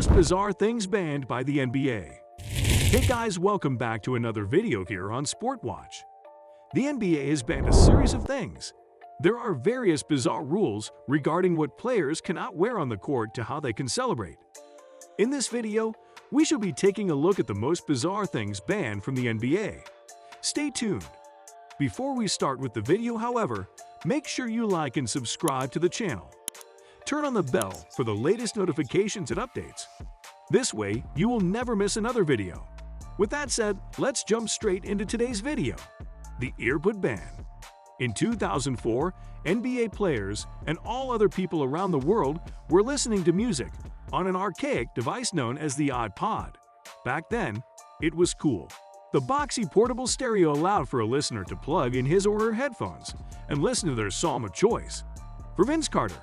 Most bizarre things banned by the NBA. Hey guys, welcome back to another video here on Sport Watch. The NBA has banned a series of things. There are various bizarre rules regarding what players cannot wear on the court to how they can celebrate. In this video, we shall be taking a look at the most bizarre things banned from the NBA. Stay tuned. Before we start with the video, however, make sure you like and subscribe to the channel. Turn on the bell for the latest notifications and updates. This way, you will never miss another video. With that said, let's jump straight into today's video. The earbud ban. In 2004, NBA players and all other people around the world were listening to music on an archaic device known as the iPod. Back then, it was cool. The boxy portable stereo allowed for a listener to plug in his or her headphones and listen to their song of choice. For Vince Carter,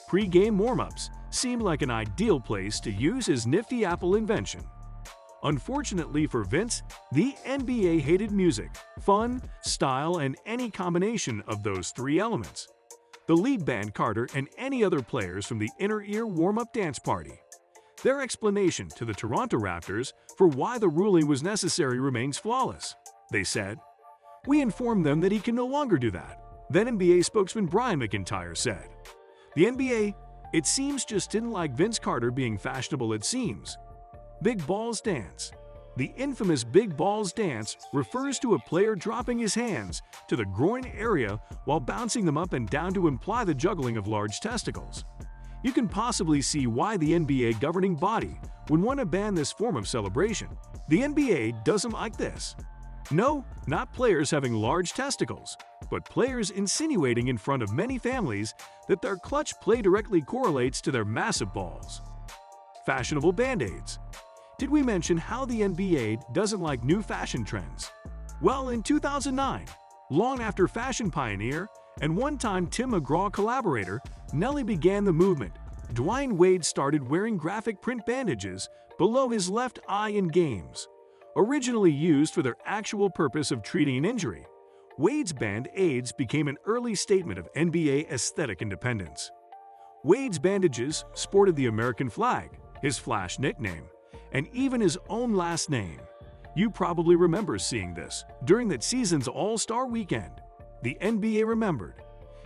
pre-game warm-ups seemed like an ideal place to use his nifty Apple invention. Unfortunately for Vince, the NBA hated music, fun, style, and any combination of those three elements. The league banned Carter and any other players from the inner ear warm-up dance party. Their explanation to the Toronto Raptors for why the ruling was necessary remains flawless. They said, "We informed them that he can no longer do that." Then NBA spokesman Brian McIntyre said, "The NBA, it seems, just didn't like Vince Carter being fashionable, it seems." Big Balls Dance. The infamous Big Balls Dance refers to a player dropping his hands to the groin area while bouncing them up and down to imply the juggling of large testicles. You can possibly see why the NBA governing body would want to ban this form of celebration. The NBA doesn't like this. No, not players having large testicles, but players insinuating in front of many families that their clutch play directly correlates to their massive balls. Fashionable Band-Aids. Did we mention how the NBA doesn't like new fashion trends? Well, in 2009, long after fashion pioneer and one-time Tim McGraw collaborator Nelly began the movement, Dwyane Wade started wearing graphic print bandages below his left eye in games. Originally used for their actual purpose of treating an injury, Wade's Band-Aids became an early statement of NBA aesthetic independence. Wade's bandages sported the American flag, his Flash nickname, and even his own last name. You probably remember seeing this during that season's All-Star Weekend. The NBA remembered.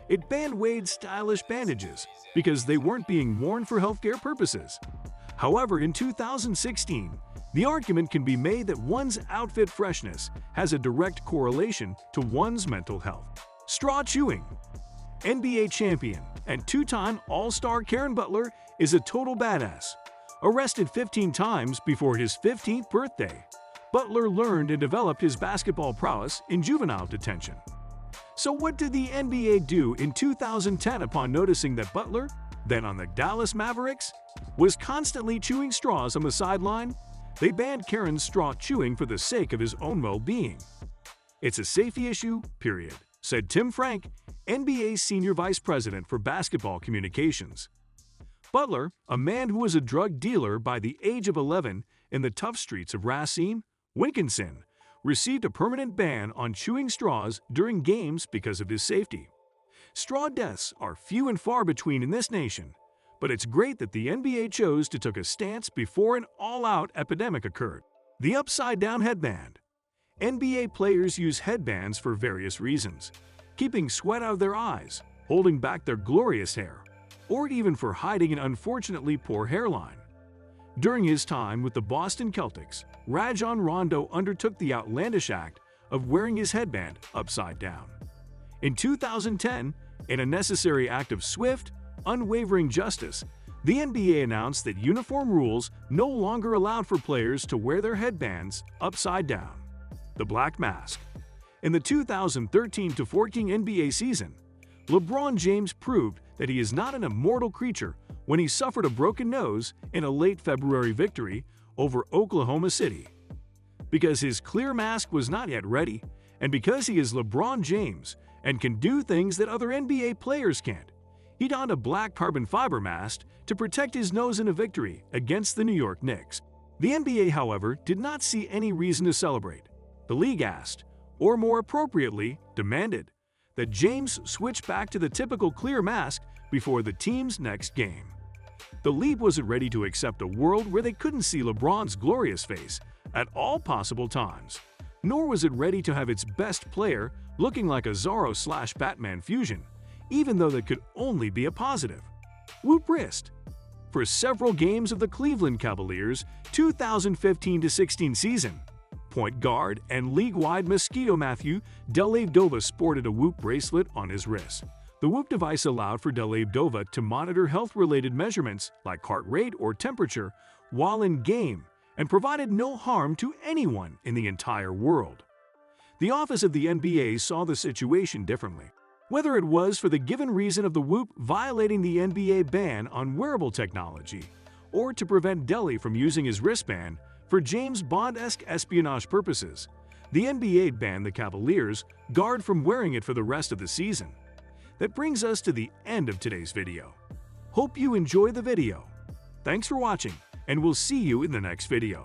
It banned Wade's stylish bandages because they weren't being worn for healthcare purposes. However, in 2016, the argument can be made that one's outfit freshness has a direct correlation to one's mental health. Straw chewing. NBA champion and two-time All-Star Karen Butler is a total badass. Arrested 15 times before his 15th birthday, Butler learned and developed his basketball prowess in juvenile detention. So what did the NBA do in 2010 upon noticing that Butler, then on the Dallas Mavericks, was constantly chewing straws on the sideline? They banned Karen's straw chewing for the sake of his own well-being. "It's a safety issue, period," said Tim Frank, NBA's senior vice president for basketball communications. Butler, a man who was a drug dealer by the age of 11 in the tough streets of Racine, Wisconsin, received a permanent ban on chewing straws during games because of his safety. Straw deaths are few and far between in this nation, but it's great that the NBA chose to take a stance before an all-out epidemic occurred. The upside-down headband. NBA players use headbands for various reasons, keeping sweat out of their eyes, holding back their glorious hair, or even for hiding an unfortunately poor hairline. During his time with the Boston Celtics, Rajon Rondo undertook the outlandish act of wearing his headband upside down. In 2010, in a necessary act of swift, unwavering justice, the NBA announced that uniform rules no longer allowed for players to wear their headbands upside down. The Black Mask. In the 2013-14 NBA season, LeBron James proved that he is not an immortal creature when he suffered a broken nose in a late February victory over Oklahoma City. Because his clear mask was not yet ready, and because he is LeBron James and can do things that other NBA players can't, he donned a black carbon fiber mask to protect his nose in a victory against the New York Knicks. The NBA, however, did not see any reason to celebrate. The league asked, or more appropriately, demanded, that James switch back to the typical clear mask before the team's next game. The league wasn't ready to accept a world where they couldn't see LeBron's glorious face at all possible times, nor was it ready to have its best player looking like a Zorro/Batman fusion, even though that could only be a positive. Whoop wrist. For several games of the Cleveland Cavaliers' 2015-16 season, point guard and league-wide Mosquito Matthew Dellavedova sported a Whoop bracelet on his wrist. The Whoop device allowed for Dellavedova to monitor health-related measurements like heart rate or temperature while in game and provided no harm to anyone in the entire world. The office of the NBA saw the situation differently. Whether it was for the given reason of the Whoop violating the NBA ban on wearable technology or to prevent Delly from using his wristband for James Bond-esque espionage purposes, the NBA banned the Cavaliers guard from wearing it for the rest of the season. That brings us to the end of today's video. Hope you enjoy the video. Thanks for watching, and we'll see you in the next video.